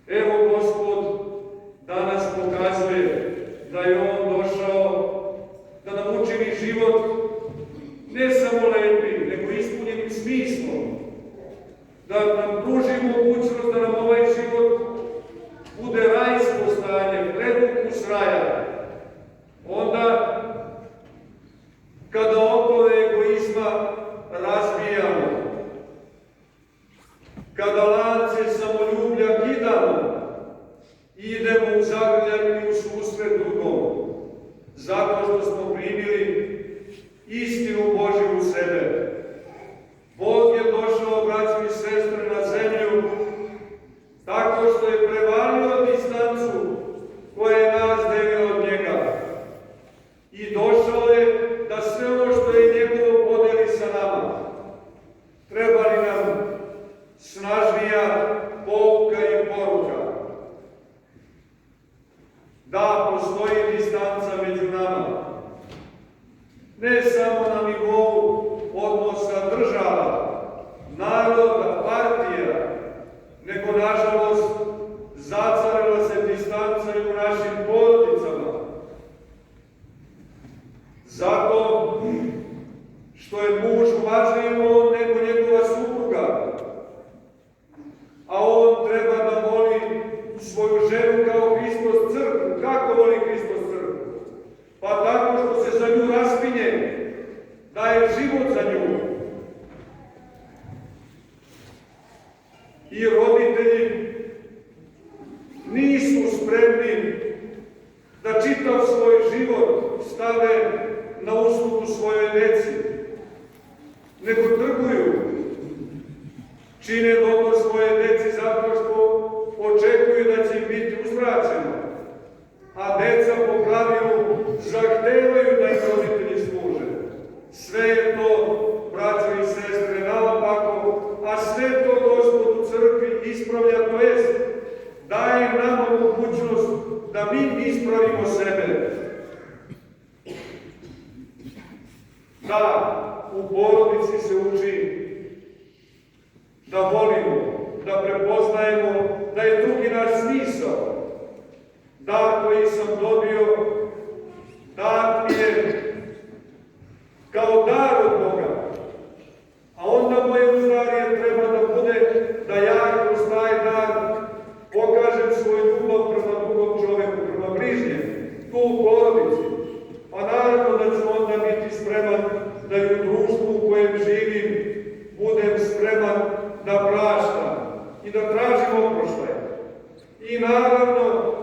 Evo Gospod danas pokazuje da je On došao da nam učini život ne samo lepim, nego ispunjenim smislom, da nam pruži mogućnost da nam ovaj život bude rajsko stanje, predukus raja. Onda, kada okove egoizma razbijamo, kada lance samoljublja kidamo i idemo u zagrljaj i u susret drugom, zato što smo primili istinu Božju u sebe. Bog je došao, braćo i sestre, na zemlju tako što je prevalio distancu koja je nas delila od njega. I došao je da sve ono što je njegovo podeli sa nama. Treba li nam snažnija pouka i poruka? Da, postoji distanca među nama. Ne samo na nivou odnosa država, naroda, partija, nego, nažalost, zacarila se distanca i u našim porodicama. Zato što je muž važniji nego njegova supruga, a on treba da voli svoju ženu kao Hristos crkvu. Kako voli Hristos crkvu? Pa tako što se za nju raspinje, daje život za nju. I roditelji nisu spremni da čitav svoj život stave na uslugu svojoj deci, nego trguju. Čine dobro svoje deci zato što očekuju da će im biti uzvraćeno, a deca po pravilu zahtevaju da im roditelji služe. Sve je to, braćo i sestre, naopako, a sve to Gospod u crkvi ispravlja, to jest daje nama mogućnost da mi ispravimo sebe. Da, u porodici se uči da volimo, da prepoznajemo da je drugi naš smisao. Dar koji sam dobio, dat mi je kao dar od Boga. A onda moje uzdarje treba da bude da ja kroz taj dar pokažem svoju ljubav prema drugom čoveku, prema bližnjem, tu u porodici. Pa naravno da ću onda biti spreman da i u društvu u kojem živim budem spreman da praštam i da tražim oproštaj. I naravno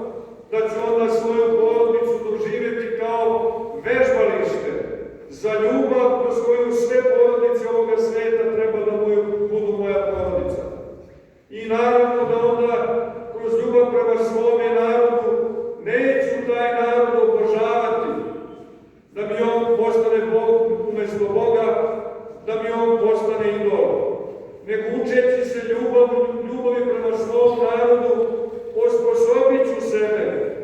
da ću onda svoju porodicu doživjeti kao vežbalište za ljubav kroz koju sve porodice ovoga sveta treba da budu moja porodica. I naravno da onda kroz ljubav prema svome narodu neću taj narod obožavati, da mi on postane Bog umesto Boga, da mi on postane idol. Nego učeći se ljubavi prema svom narodu, osposobit ću sebe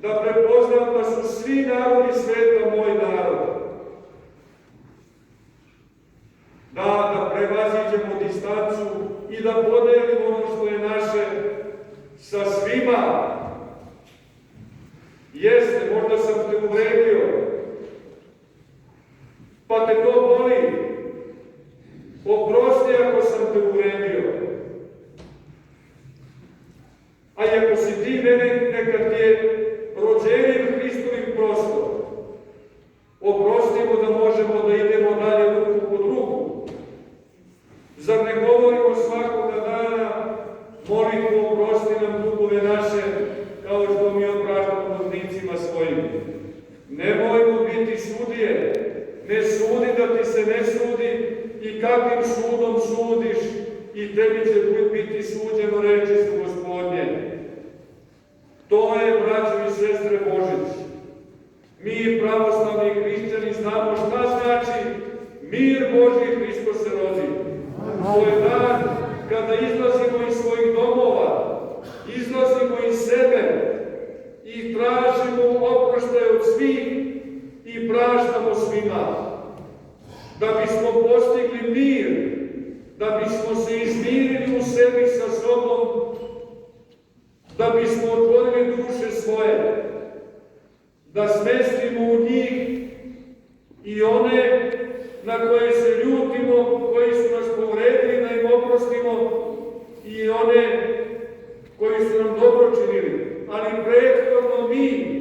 da prepoznam da su svi narodi sveta moj narod. Da prevaziđemo distancu i da podelimo ono što je naše sa svima. Jeste, možda sam te uvredio, pa te to boli. Oprosti ako sam te uvredio. A ako si ti mene, neka ti je rođenjem Hristovim prostor. Oprostimo da možemo da idemo dalje ruku pod ruku. Zar ne govorimo svakoga dana molitvu oprosti nam dugove naše, kao što mi opraštamo dužnicima svojim. Nemojmo biti sudije. Ne sudi da ti se ne sudi i kakvim sudom sudiš i tebi će biti suđeno, reči su Gospodnje. To je, braćo i sestre, Božić. Mi, pravoslavni hrišćani, znamo šta znači mir Božji, Hristos se rodi. To je dan kada izlazimo iz svojih domova, izlazimo iz sebe i tražimo oproštaj od svih i praštamo svima. Da bismo postigli mir, da bismo se izmirili u sebi sa sobom, da smestimo u njih i one na koje se ljutimo, koji su nas povredili, da im oprostimo, i one koji su nam dobro činili. Ali prethodno mi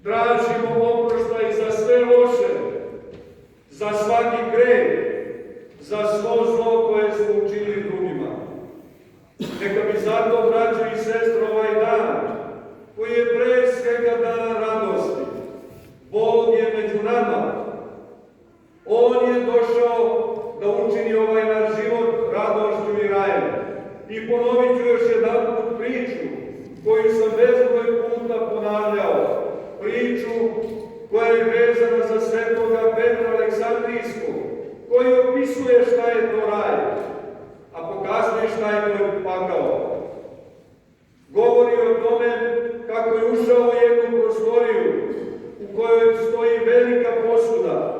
tražimo oproštaj za sve loše, za svaki greh, za svo zlo koje smo učinili drugima. Neka bi zato, braćo i sestre, ovaj dan, koji je pre svega dan radosti, Bog je među nama. On je došao da učini ovaj naš život radošću i rajem. I ponovit ću još jedanput priču koju sam bezbroj puta ponavljao. Priču koja je vezana za svetoga Petra Aleksandrijskog, koji opisuje šta je to raj, a pokazuje šta je to pakao. Govori o tome kako je ušao u jednu prostoriju u kojoj stoji velika posuda,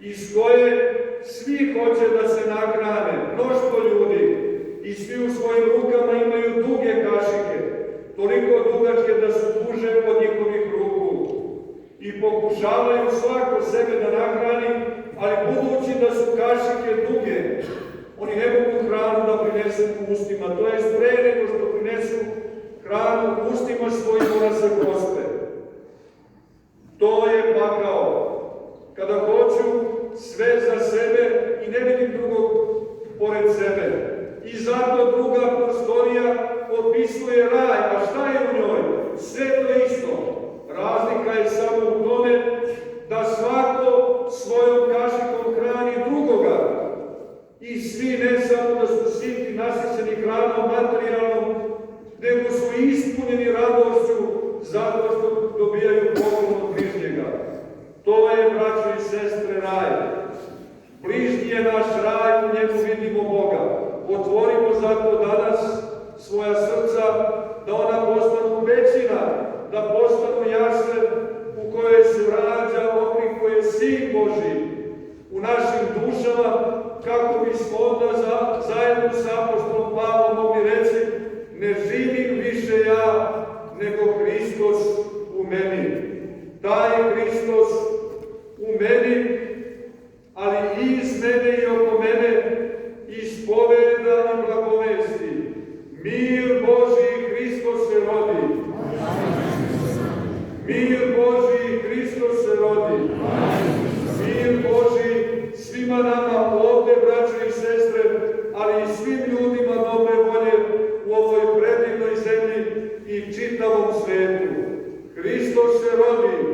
iz koje svi hoće da se nahrane, mnoštvo ljudi, i svi u svojim rukama imaju duge kašike, toliko dugačke da su duže od njihovih ruku. I pokušavaju svako sebe da nahrani, ali budući da su kašike duge, oni ne mogu hranu da prinesu u ustima, to je pre nego što prinesu hranu u ustima svojim, ona se gospe. To je pakao. Kada hoću sve za sebe i ne vidim drugog pored sebe. I zato druga prostorija opisuje raj. A šta je u njoj? Sve to isto. Razlika je samo u tome da svako svojom kašikom hrani drugoga. I svi ne samo da su siti, nasrećeni hranom materijalnom, nego su ispunjeni radošću zato što dobijaju poklon od bližnjega. To je, braćo i sestre, raj. Bližnji je naš raj, u njemu vidimo Boga. Otvorimo zato danas svoja srca, da ona postanu pećina, da postanu jasle u kojoj se rađa onih koji je Sin Božji u našim dušama, kako bismo onda zajedno sa apostolom Pavlom mogli reći: ne živim više ja, nego Hristos u meni. Taj Hristos u meni, ali i iz mene i oko mene, ispoveda i blagovesti. Mir Božji, Hristos se rodi. Mir Božji, Hristos se rodi. Mir Božji svima nama ovde, braćo i sestre, ali i svim ljudima dobre volje u ovoj predivnoj zemlji i čitavom svetu. Hristos se rodi.